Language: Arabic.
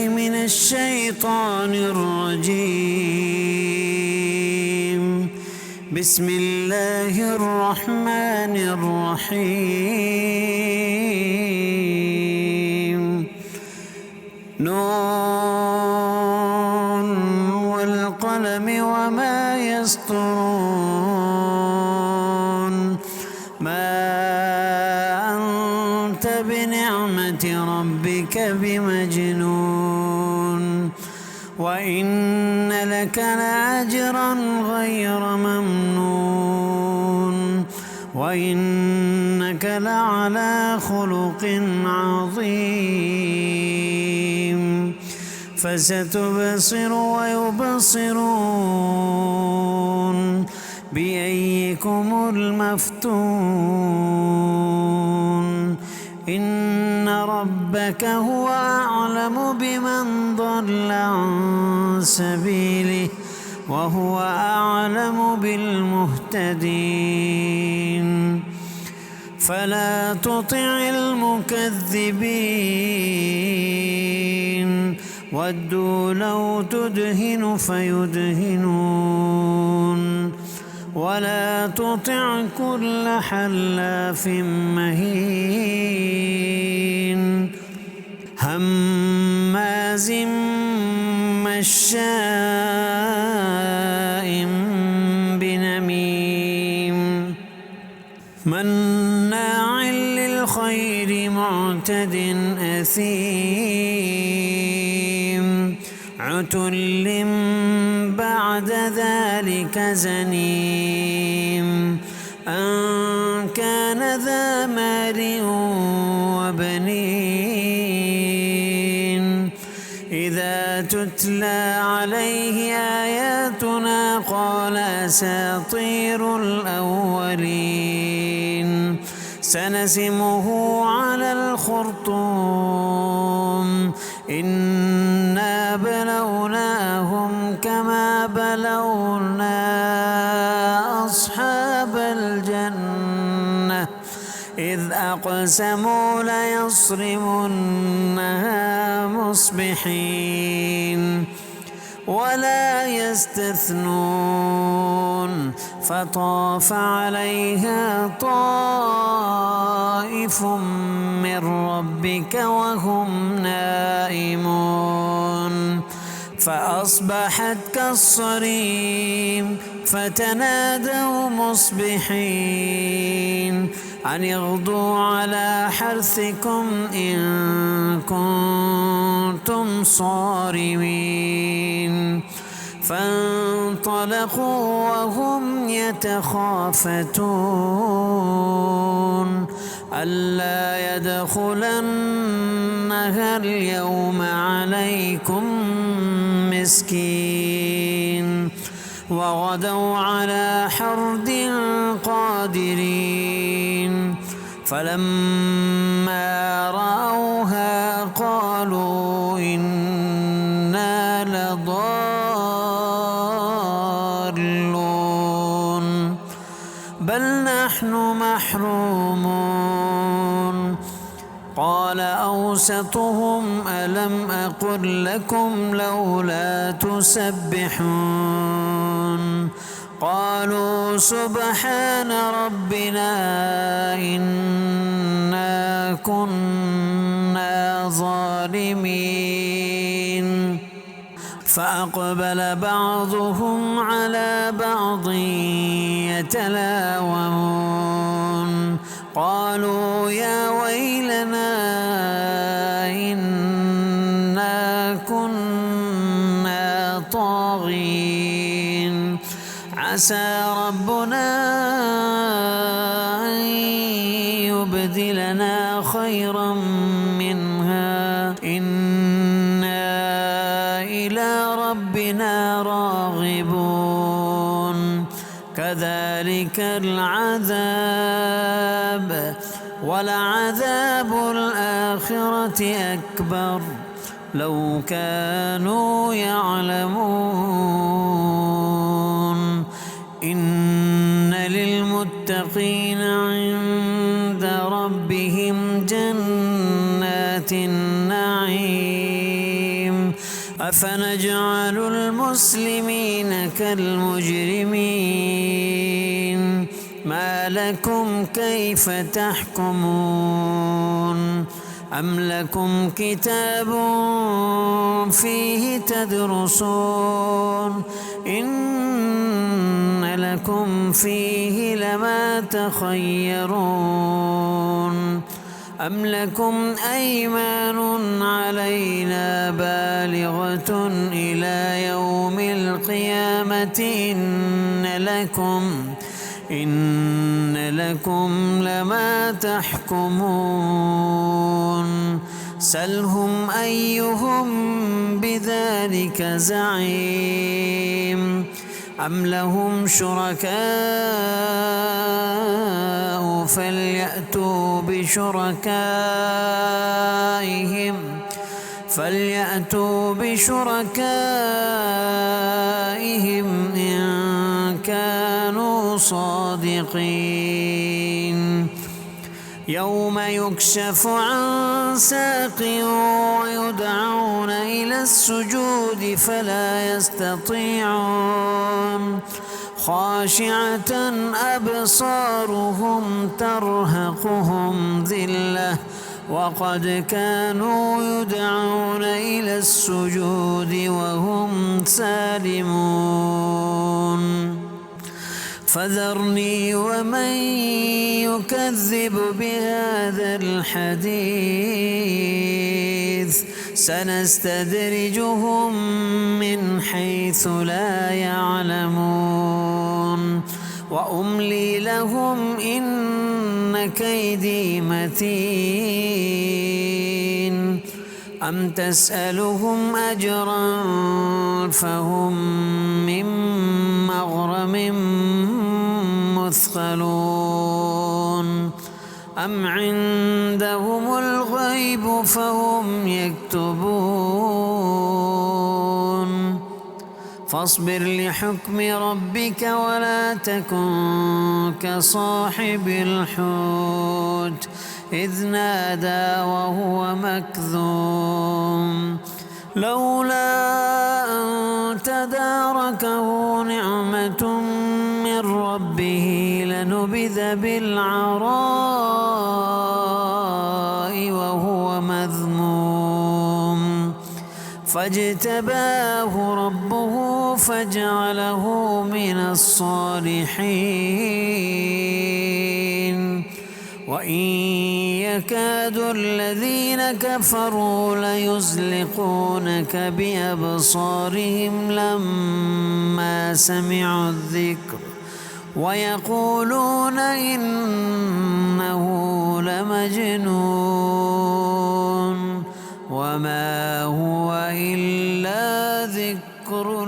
من الشيطان الرجيم. بسم الله الرحمن الرحيم. نون والقلم وما يسطرون. ما أنت بنعمة ربك بمجنون. وإن لك لأجرا غير ممنون. وإنك لعلى خلق عظيم. فستبصر ويبصرون بأيكم المفتون. إن ربك هو أعلم بمن ضل عن سبيله وهو أعلم بالمهتدين. فلا تطع المكذبين ودوا لو تدهن فيدهنون. ولا تطع كل حلاف مهين هماز مشاء بنميم مناع للخير معتد أثيم عتل بعد ذلك زنيم أن كان ذا مال وبنين. إذا تتلى عليه آياتنا قال أساطير الأولين. سنسمه على الخرطوم. إنا بلوناهم كما بلونا أصحاب الجنة إذ أقسموا ليصرمنها مصبحين ولا يستثنون. فطاف عليها طائف من ربك وهم نائمون فأصبحت كالصريم. فتنادوا مصبحين أن اغدوا على حرثكم إن كنتم صارمين. فانطلقوا وهم يتخافتون ألا يدخلنها اليوم عليكم مسكين. وغدوا على حرد قادرين. فلما رأوها قالوا إنا لضالون بل نحن محرومون. قال أوسطهم ألم أقل لكم لولا تسبحون. قالوا سبحان ربنا إنا كنا ظالمين. فأقبل بعضهم على بعض يتلاومون. قالوا يا ويلنا إنا كنا طاغين. عسى ربنا أن يبدلنا خيرا منها إنا إلى ربنا راغبون. كذلك العذاب ولعذاب الآخرة أكبر لو كانوا يعلمون. إن للمتقين عند ربهم جنات النعيم أفنجعل المسلمين كالمجرمين ما لكم كيف تحكمون أم لكم كتاب فيه تدرسون إن لكم فيه لما تخيرون أم لكم أيمان علينا بالغة إلى يوم القيامة إن لكم لما تحكمون سلهم أيهم بذلك زعيم أم لهم شركاء فليأتوا بشركائهم إن كانوا صادقين يوم يكشف عن ساق ويدعون إلى السجود فلا يستطيعون خاشعة أبصارهم ترهقهم ذلة وقد كانوا يدعون إلى السجود وهم سالمون فذرني ومن يكذب بهذا الحديث سنستدرجهم من حيث لا يعلمون وأملي لهم إن كيدي متين أم تسألهم أجرا فهم من مغرم مثقلون أم عندهم الغيب فهم يكتبون فاصبر لحكم ربك ولا تكن كصاحب الحوت إذ نادى وهو مكذوم لولا أن تداركه نعمة من ربه لنبذ بالعراء وهو مذموم فاجتباه ربه فجعله من الصالحين وإن يكاد الذين كفروا ليزلقونك بأبصارهم لما سمعوا الذكر ويقولون إنه لمجنون وما هو إلا ذكر